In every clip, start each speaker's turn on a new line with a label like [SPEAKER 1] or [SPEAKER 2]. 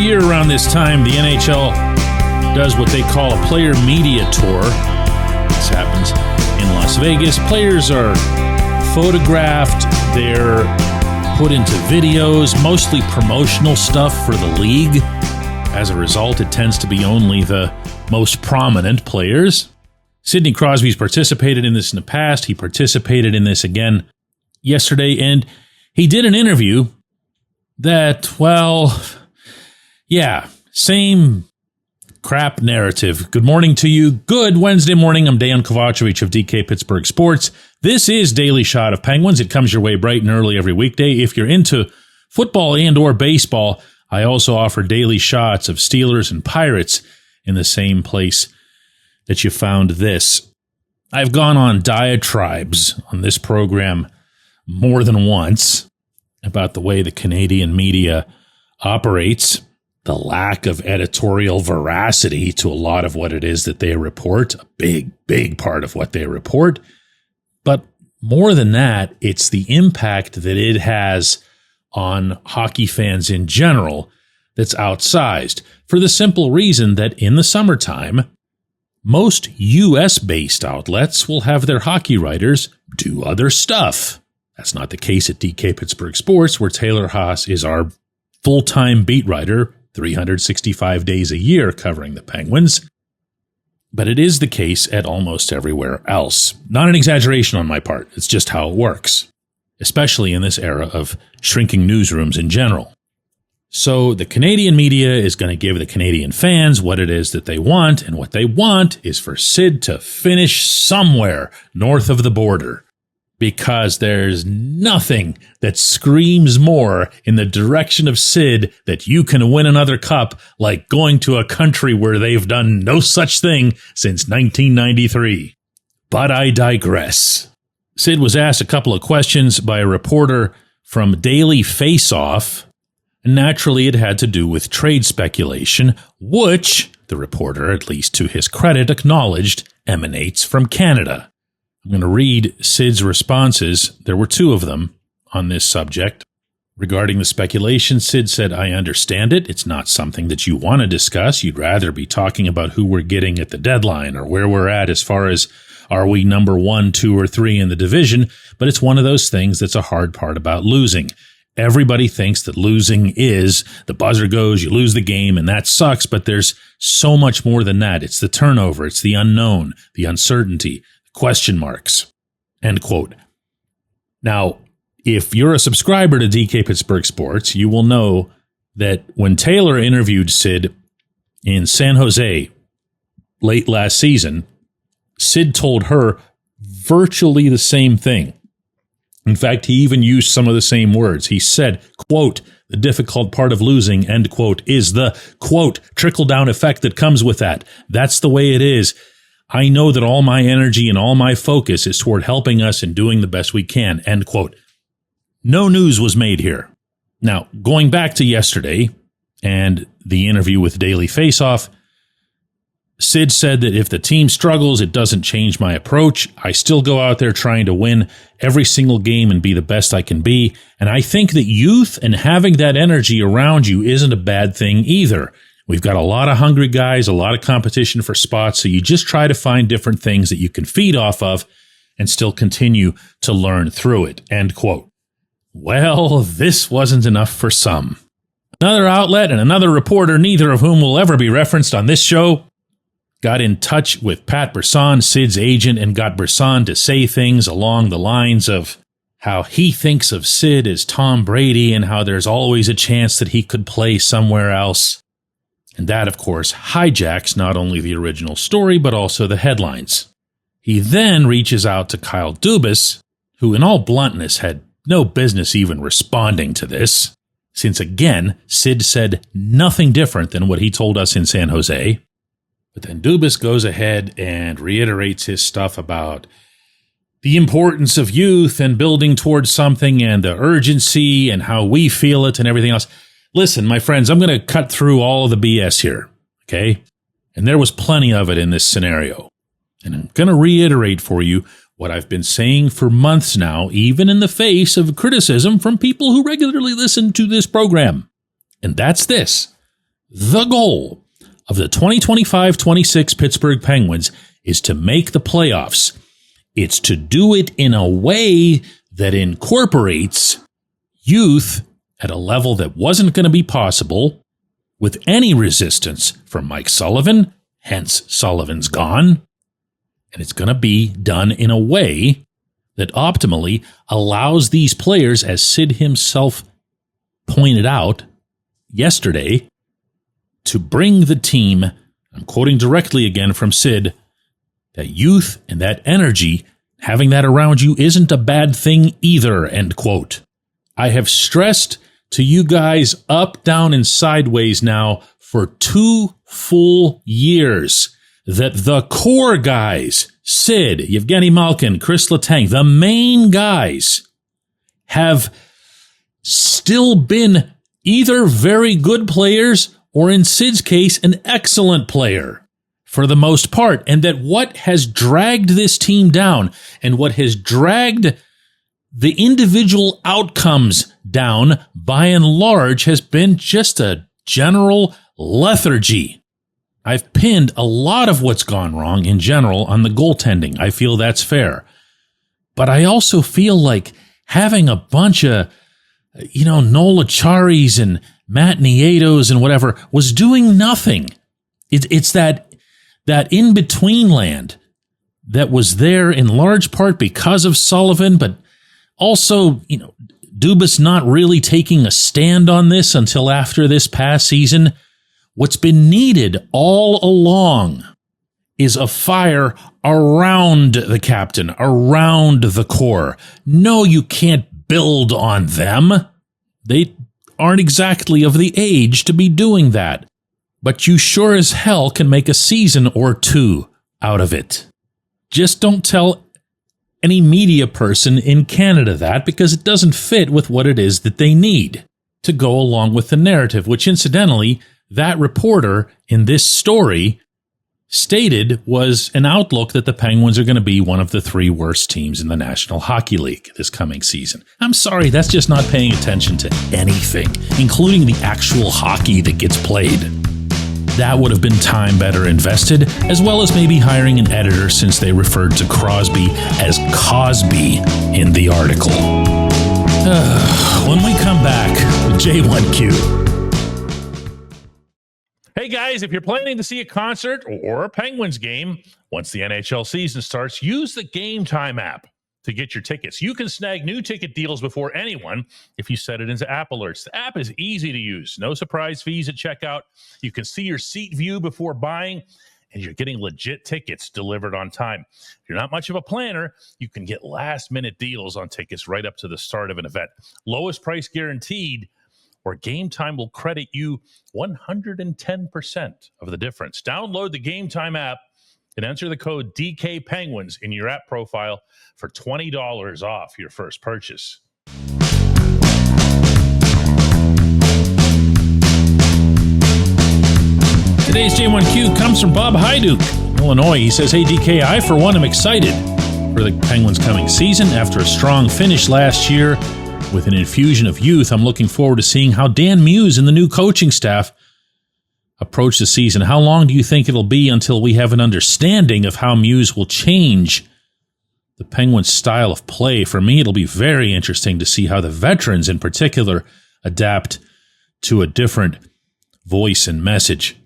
[SPEAKER 1] year around this time, the NHL does what they call a player media tour. This happens in Las Vegas. Players are photographed, they're put into videos, mostly promotional stuff for the league. As a result, it tends to be only the most prominent players. Sidney Crosby's participated in this in the past. He participated in this again yesterday, and he did an interview that, well, yeah, same crap narrative. Good morning to you. Good Wednesday morning. I'm Dejan Kovacevic of DK Pittsburgh Sports. This is Daily Shot of Penguins. It comes your way bright and early every weekday. If you're into football and or baseball, I also offer daily shots of Steelers and Pirates in the same place that you found this. I've gone on diatribes on this program more than once about the way the Canadian media operates, the lack of editorial veracity to a lot of what it is that they report, a big part of what they report. But more than that, it's the impact that it has on hockey fans in general that's outsized, for the simple reason that in the summertime, most U.S.-based outlets will have their hockey writers do other stuff. That's not the case at DK Pittsburgh Sports, where Taylor Haas is our full-time beat writer, 365 days a year covering the Penguins. But it is the case at almost everywhere else. Not an exaggeration on my part. It's just how it works, especially in this era of shrinking newsrooms in general. So the Canadian media is going to give the Canadian fans what it is that they want, and what they want is for Sid to finish somewhere north of the border, because there's nothing that screams more in the direction of Sid that you can win another cup like going to a country where they've done no such thing since 1993. But I digress. Sid was asked a couple of questions by a reporter from Daily Face-Off. Naturally, it had to do with trade speculation, which, the reporter, at least to his credit, acknowledged emanates from Canada. I'm going to read Sid's responses. There were two of them on this subject. Regarding the speculation, Sid said, "I understand it. It's not something that you want to discuss. You'd rather be talking about who we're getting at the deadline or where we're at as far as are we number 1, 2, or 3 in the division, but it's one of those things that's a hard part about losing. Everybody thinks that losing is the buzzer goes, you lose the game, and that sucks, but there's so much more than that. It's the turnover, it's the unknown, the uncertainty, question marks." End quote. Now, if you're a subscriber to DK Pittsburgh Sports, you will know that when Taylor interviewed Sid in San Jose late last season, Sid told her virtually the same thing. In fact, he even used some of the same words. He said, quote, "The difficult part of losing," end quote, "is the, quote, trickle-down effect that comes with that. That's the way it is. I know that all my energy and all my focus is toward helping us and doing the best we can," end quote. No news was made here. Now, going back to yesterday and the interview with Daily Face-Off, Sid said that if the team struggles, it doesn't change my approach. I still go out there trying to win every single game and be the best I can be. And I think that youth and having that energy around you isn't a bad thing either. We've got a lot of hungry guys, a lot of competition for spots, so you just try to find different things that you can feed off of and still continue to learn through it, end quote. Well, this wasn't enough for some. Another outlet and another reporter, neither of whom will ever be referenced on this show, got in touch with Pat Brisson, Sid's agent, and got Brisson to say things along the lines of how he thinks of Sid as Tom Brady and how there's always a chance that he could play somewhere else. And that, of course, hijacks not only the original story, but also the headlines. He then reaches out to Kyle Dubas, who in all bluntness had no business even responding to this, since again, Sid said nothing different than what he told us in San Jose. But then Dubas goes ahead and reiterates his stuff about the importance of youth and building towards something and the urgency and how we feel it and everything else. Listen, my friends, I'm going to cut through all of the BS here, okay? And there was plenty of it in this scenario. And I'm going to reiterate for you what I've been saying for months now, even in the face of criticism from people who regularly listen to this program. And that's this. The goal of the 2025-26 Pittsburgh Penguins is to make the playoffs. It's to do it in a way that incorporates youth at a level that wasn't going to be possible with any resistance from Mike Sullivan, hence Sullivan's gone. And it's going to be done in a way that optimally allows these players, as Sid himself pointed out yesterday, to bring the team, I'm quoting directly again from Sid, that youth and that energy, having that around you isn't a bad thing either, end quote. I have stressed to you guys up, down, and sideways now for 2 full years that the core guys, Sid, Yevgeny Malkin, Chris Letang, the main guys, have still been either very good players or, in Sid's case, an excellent player for the most part, and that what has dragged this team down and what has dragged the individual outcomes down by and large has been just a general lethargy. I've pinned a lot of what's gone wrong in general on the goaltending. I feel that's fair. But I also feel like having a bunch of, Nola Charis and Matt Nietos and whatever was doing nothing. It's that in-between land that was there in large part because of Sullivan, but also, Dubas not really taking a stand on this until after this past season. What's been needed all along is a fire around the captain, around the core. No, you can't build on them. They aren't exactly of the age to be doing that. But you sure as hell can make a season or two out of it. Just don't tell any media person in Canada that, because it doesn't fit with what it is that they need to go along with the narrative, which incidentally, that reporter in this story stated was an outlook that the Penguins are going to be one of the 3 worst teams in the National Hockey League this coming season. I'm sorry, that's just not paying attention to anything, including the actual hockey that gets played. That would have been time better invested, as well as maybe hiring an editor since they referred to Crosby as Cosby in the article. When we come back with J1Q. Hey guys, if you're planning to see a concert or a Penguins game, once the NHL season starts, use the GameTime app to get your tickets. You can snag new ticket deals before anyone if you set it into app alerts. The app is easy to use. No surprise fees at checkout. You can see your seat view before buying, and you're getting legit tickets delivered on time. If you're not much of a planner, you can get last-minute deals on tickets right up to the start of an event. Lowest price guaranteed, or GameTime will credit you 110% of the difference. Download the GameTime app and enter the code DK Penguins in your app profile for $20 off your first purchase. Today's J1Q comes from Bob Hyduke, Illinois. He says, "Hey DK, I for one am excited for the Penguins' coming season. After a strong finish last year with an infusion of youth, I'm looking forward to seeing how Dan Muse and the new coaching staff approach the season. How long do you think it'll be until we have an understanding of how Muse will change the Penguins' style of play? For me, it'll be very interesting to see how the veterans in particular adapt to a different voice and message."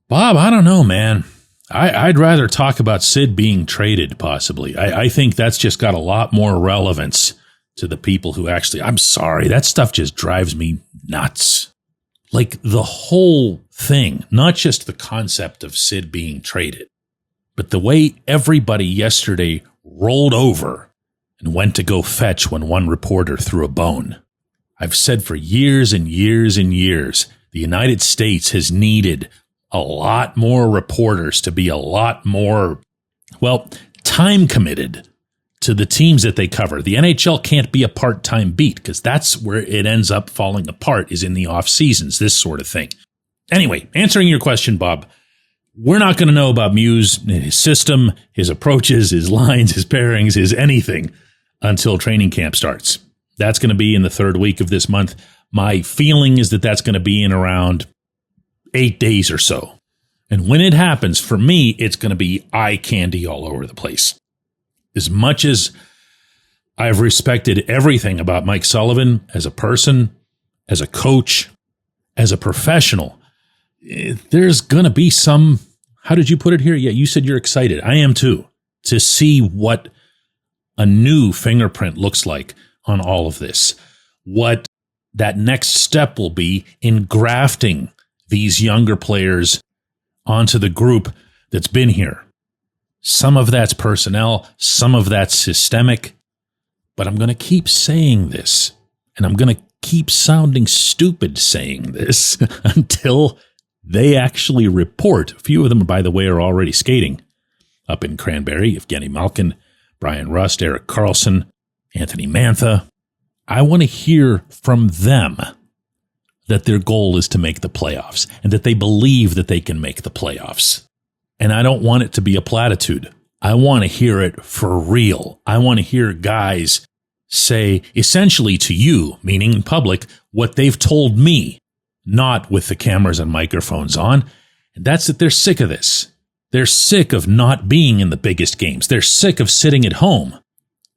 [SPEAKER 1] Bob, I don't know, man. I'd rather talk about Sid being traded, possibly. I think that's just got a lot more relevance to the people who actually, I'm sorry, that stuff just drives me nuts. Like the whole thing, not just the concept of Sid being traded, but the way everybody yesterday rolled over and went to go fetch when one reporter threw a bone. I've said for years and years and years, the United States has needed a lot more reporters to be a lot more, time committed to the teams that they cover. The NHL can't be a part-time beat because that's where it ends up falling apart, is in the off seasons, this sort of thing. Anyway, answering your question, Bob, we're not going to know about Muse, his system, his approaches, his lines, his pairings, his anything until training camp starts. That's going to be in the 3rd week of this month. My feeling is that that's going to be in around 8 days or so. And when it happens, for me, it's going to be eye candy all over the place. As much as I've respected everything about Mike Sullivan as a person, as a coach, as a professional, there's going to be some, how did you put it here? Yeah, you said you're excited. I am too, to see what a new fingerprint looks like on all of this. What that next step will be in grafting these younger players onto the group that's been here. Some of that's personnel, some of that's systemic, but I'm going to keep saying this, and I'm going to keep sounding stupid saying this until they actually report. A few of them, by the way, are already skating up in Cranberry. Evgeny Malkin, Brian Rust, Erik Karlsson, Anthony Mantha. I want to hear from them that their goal is to make the playoffs and that they believe that they can make the playoffs. And I don't want it to be a platitude. I want to hear it for real. I want to hear guys say essentially to you, meaning in public, what they've told me, not with the cameras and microphones on. And that's that they're sick of this. They're sick of not being in the biggest games. They're sick of sitting at home.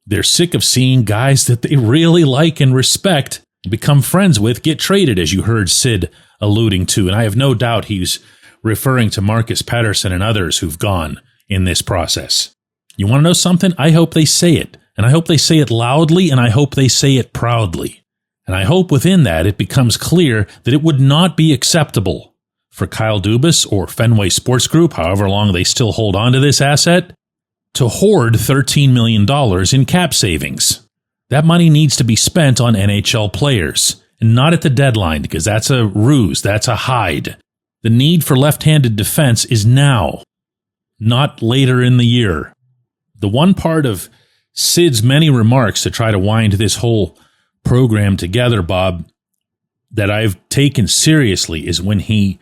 [SPEAKER 1] They're sick of seeing guys that they really like and respect and become friends with get traded, as you heard Sid alluding to. And I have no doubt he's referring to Marcus Pettersson and others who've gone in this process. You want to know something? I hope they say it. And I hope they say it loudly, and I hope they say it proudly. And I hope within that it becomes clear that it would not be acceptable for Kyle Dubas or Fenway Sports Group, however long they still hold on to this asset, to hoard $13 million in cap savings. That money needs to be spent on NHL players, and not at the deadline, because that's a ruse, that's a hide. The need for left-handed defense is now, not later in the year. The one part of Sid's many remarks to try to wind this whole program together, Bob, that I've taken seriously is when he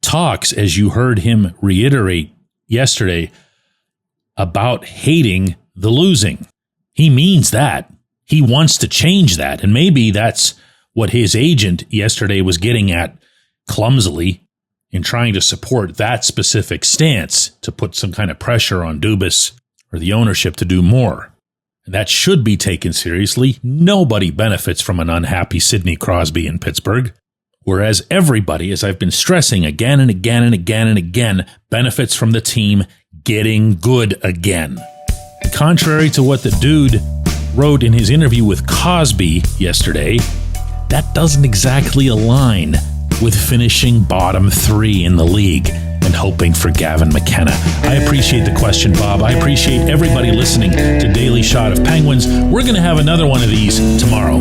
[SPEAKER 1] talks, as you heard him reiterate yesterday, about hating the losing. He means that. He wants to change that. And maybe that's what his agent yesterday was getting at clumsily in trying to support that specific stance to put some kind of pressure on Dubas or the ownership to do more. And that should be taken seriously. Nobody benefits from an unhappy Sidney Crosby in Pittsburgh, whereas everybody, as I've been stressing again and again and again and again, benefits from the team getting good again. Contrary to what the dude wrote in his interview with Cosby yesterday, that doesn't exactly align with finishing bottom 3 in the league and hoping for Gavin McKenna. I appreciate the question, Bob. I appreciate everybody listening to Daily Shot of Penguins. We're going to have another one of these tomorrow.